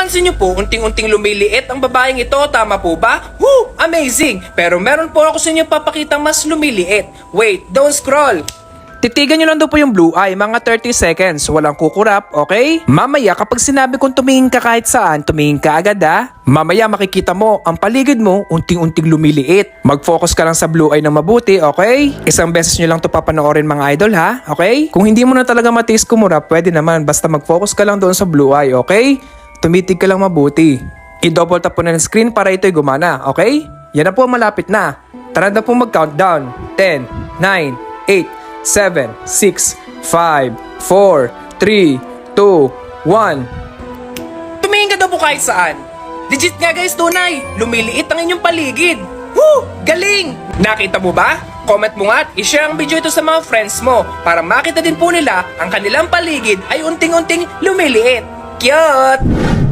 napapansin niyo po, unting-unting lumiliit ang babaeng ito, tama po ba? Woo! Amazing! Pero meron po ako sa inyo papakitang mas lumiliit. Wait, don't scroll! Titigan nyo lang daw po yung blue eye, mga 30 seconds, walang kukurap, okay? Mamaya kapag sinabi kong tumingin ka kahit saan, tumingin ka agad ha? Mamaya makikita mo, ang paligid mo, unting-unting lumiliit. Mag-focus ka lang sa blue eye ng mabuti, okay? Isang beses nyo lang to papanoorin mga idol ha, okay? Kung hindi mo na talaga matiis kumurap, pwede naman, basta mag-focus ka lang doon sa blue eye, okay? Tumitig ka lang mabuti. I-double tap po na ng screen para ito'y gumana, okay? Yan na po, malapit na. Tara na po mag-countdown. 10, 9, 8, 7, 6, 5, 4, 3, 2, 1. Tumingin ka daw po kahit saan. Legit nga guys, tunay. Lumiliit ang inyong paligid. Woo! Galing! Nakita mo ba? Comment mo nga at i-share ang video ito sa mga friends mo para makita din po nila ang kanilang paligid ay unting-unting lumiliit. Cute!